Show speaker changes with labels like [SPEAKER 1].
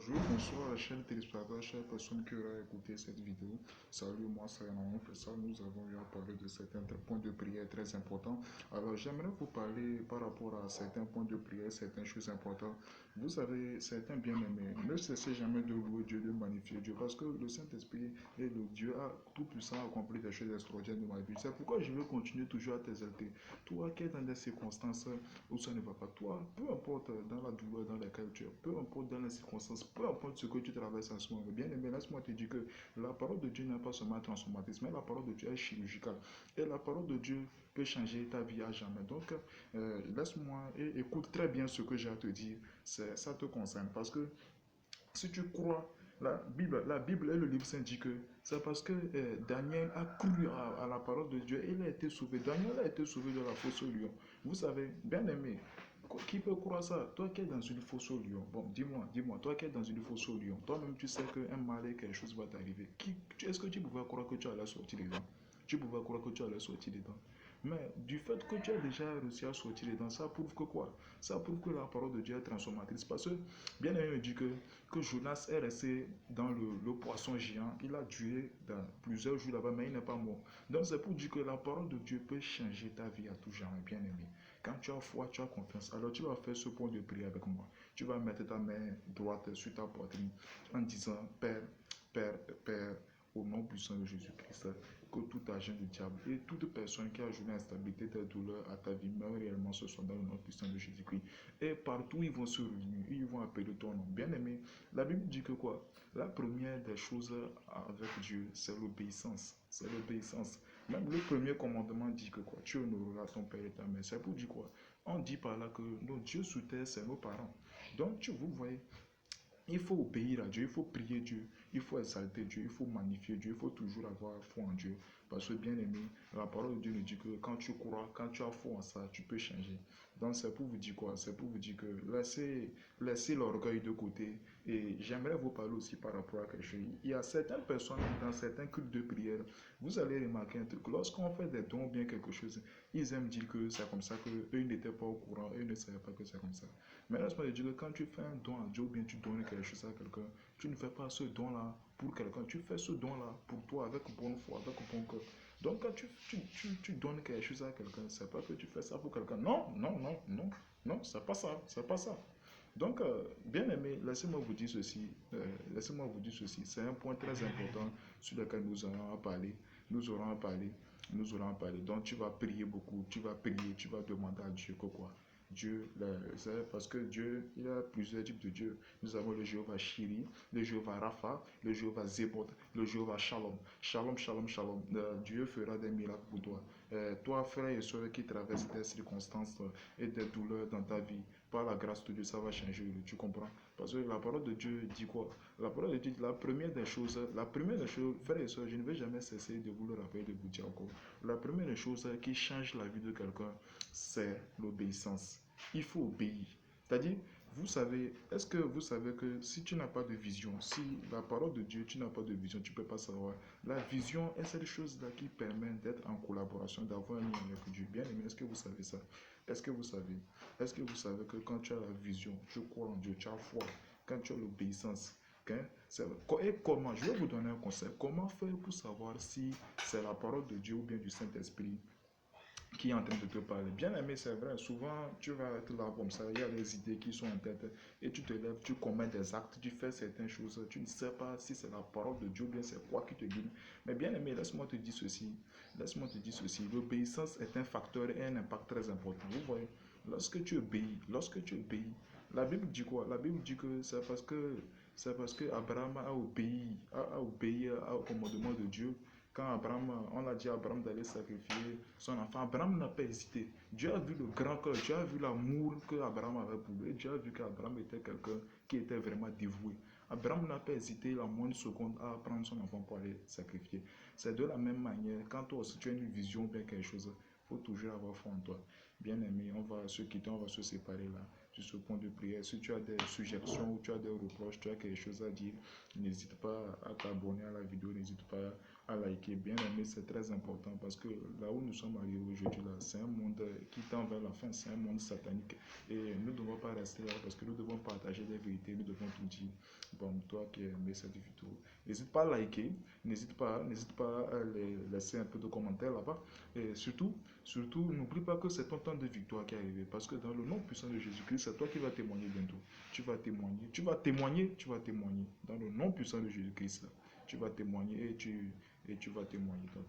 [SPEAKER 1] Bonjour, bonsoir, chers téléspectateurs, chères personnes qui auraient écouté cette vidéo. Salut, moi c'est Aaron Fessa. Nous avons eu à parler de certains points de prière très importants. Alors, j'aimerais vous parler par rapport à certains points de prière, certaines choses importantes. Vous savez, certains bien-aimés, ne cessez jamais de louer Dieu, de magnifier Dieu, parce que le Saint-Esprit et le Dieu a tout puissant accompli des choses extraordinaires de ma vie. C'est pourquoi je veux continuer toujours à t'exalter. Toi qui es dans des circonstances où ça ne va pas, toi, peu importe dans la douleur dans laquelle tu es, peu importe dans les circonstances, peu importe ce que tu traverses en ce moment, bien aimé, laisse-moi te dire que la parole de Dieu n'est pas seulement transformatrice, mais la parole de Dieu est chirurgicale. Et la parole de Dieu peut changer ta vie à jamais. Donc, laisse-moi et écoute très bien ce que j'ai à te dire. Ça te concerne. Parce que si tu crois, la Bible et le livre saint dit que c'est parce que Daniel a cru à la parole de Dieu et il a été sauvé. Daniel a été sauvé de la fosse au lion. Vous savez, bien aimé, qui peut croire ça? Toi qui es dans une fosse au lion, bon, dis-moi, toi qui es dans une fosse au lion, toi-même tu sais qu'un mal et quelque chose va t'arriver. Est-ce que tu pouvais croire que tu allais sortir dedans? Tu pouvais croire que tu allais sortir dedans. Mais du fait que tu as déjà réussi à sortir dedans, ça prouve que quoi? Ça prouve que la parole de Dieu est transformatrice. Parce que, bien aimé, dit que Jonas est resté dans le poisson géant. Il a duré dans plusieurs jours là-bas, mais il n'est pas mort. Donc c'est pour dire que la parole de Dieu peut changer ta vie à tout jamais, bien aimé. Quand tu as foi, tu as confiance, alors tu vas faire ce point de prière avec moi. Tu vas mettre ta main droite sur ta poitrine en disant, Père, Père, Père, au nom puissant de Jésus-Christ, que tout agent du diable et toute personne qui a joué l'instabilité des douleurs à ta vie meurt réellement ce soir dans le nom puissant de Jésus-Christ. Et partout ils vont se réunir, ils vont appeler ton nom. Bien aimé, la Bible dit que quoi? La première des choses avec Dieu, c'est l'obéissance. C'est l'obéissance. Même le premier commandement dit que quoi? Tu honoreras ton père et ta mère. C'est pour dire quoi? On dit par là que nos dieux sous terre, c'est nos parents. Donc, vous voyez, il faut obéir à Dieu, il faut prier Dieu, il faut exalter Dieu, il faut magnifier Dieu, il faut toujours avoir foi en Dieu. Parce que bien aimé, la parole de Dieu nous dit que quand tu crois, quand tu as foi en ça, tu peux changer. Donc c'est pour vous dire quoi? C'est pour vous dire que laissez l'orgueil de côté. Et j'aimerais vous parler aussi par rapport à quelque chose. Il y a certaines personnes dans certains cultes de prière, vous allez remarquer un truc. Lorsqu'on fait des dons ou bien quelque chose, ils aiment dire que c'est comme ça, qu'eux n'étaient pas au courant, eux ne savaient pas que c'est comme ça. Mais laisse-moi te dire que quand tu fais un don à Dieu ou bien tu donnes quelque chose à quelqu'un, tu ne fais pas ce don-là pour quelqu'un, tu fais ce don-là pour toi avec bonne foi, avec bon cœur. Donc quand tu donnes quelque chose à quelqu'un, c'est pas que tu fais ça pour quelqu'un. Non, non, non, non, non, c'est pas ça, c'est pas ça. Donc, bien aimé, laissez-moi vous dire ceci, c'est un point très important sur lequel nous aurons à parler, nous aurons à parler, nous aurons à parler. Donc, tu vas prier beaucoup, tu vas prier, tu vas demander à Dieu que quoi? Dieu, c'est parce que Dieu, il y a plusieurs types de Dieu. Nous avons le Jéhovah Shiri, le Jéhovah Rapha, le Jéhovah Zébot, le Jéhovah Shalom. Shalom, shalom, shalom. Dieu fera des miracles pour toi. Toi, frère et soeur qui traversent des circonstances et des douleurs dans ta vie, par la grâce de Dieu, ça va changer. Tu comprends? Parce que la parole de Dieu dit quoi? La parole de Dieu dit la première des choses, frère et soeur, je ne vais jamais cesser de vous le rappeler, de vous dire encore. La première des choses qui change la vie de quelqu'un, c'est l'obéissance. Il faut obéir. C'est-à-dire, est-ce que vous savez que si tu n'as pas de vision, si la parole de Dieu, tu n'as pas de vision, tu ne peux pas savoir. La vision est cette chose-là qui permet d'être en collaboration, d'avoir un lien avec Dieu. Bien aimé, est-ce que vous savez ça? Est-ce que vous savez? Est-ce que vous savez que quand tu as la vision, tu crois en Dieu, tu as foi, quand tu as l'obéissance, et comment, je vais vous donner un conseil, comment faire pour savoir si c'est la parole de Dieu ou bien du Saint-Esprit qui est en train de te parler. Bien aimé, c'est vrai, souvent tu vas être là comme ça, il y a des idées qui sont en tête et tu te lèves, tu commets des actes, tu fais certaines choses, tu ne sais pas si c'est la parole de Dieu ou bien c'est quoi qui te guide. Mais bien aimé, laisse-moi te dire ceci, l'obéissance est un facteur et un impact très important. Vous voyez, lorsque tu obéis, la Bible dit quoi? La Bible dit que c'est parce que Abraham a obéi au commandement de Dieu. Quand on a dit à Abraham d'aller sacrifier son enfant, Abraham n'a pas hésité. Dieu a vu le grand cœur, Dieu a vu l'amour que Abraham avait pour lui. Dieu a vu qu'Abraham était quelqu'un qui était vraiment dévoué. Abraham n'a pas hésité la moindre seconde à prendre son enfant pour aller sacrifier. C'est de la même manière, quand toi aussi tu as une vision ou bien quelque chose, il faut toujours avoir foi en toi. Bien aimé, on va se quitter, on va se séparer là, sur ce point de prière. Si tu as des suggestions ou tu as des reproches, tu as quelque chose à dire, n'hésite pas à t'abonner à la vidéo, n'hésite pas à liker, bien aimer, c'est très important parce que là où nous sommes arrivés aujourd'hui, là, c'est un monde qui tend vers la fin, c'est un monde satanique. Et nous ne devons pas rester là parce que nous devons partager des vérités, nous devons tout dire. Bon, toi qui as aimé cette vidéo, n'hésite pas à liker, n'hésite pas à laisser un peu de commentaires là-bas. Et surtout, n'oublie pas que c'est ton temps de victoire qui est arrivé parce que dans le nom puissant de Jésus-Christ, c'est toi qui vas témoigner bientôt. Tu vas témoigner dans le nom puissant de Jésus-Christ. Tu vas témoigner et tu vas témoigner. Donc,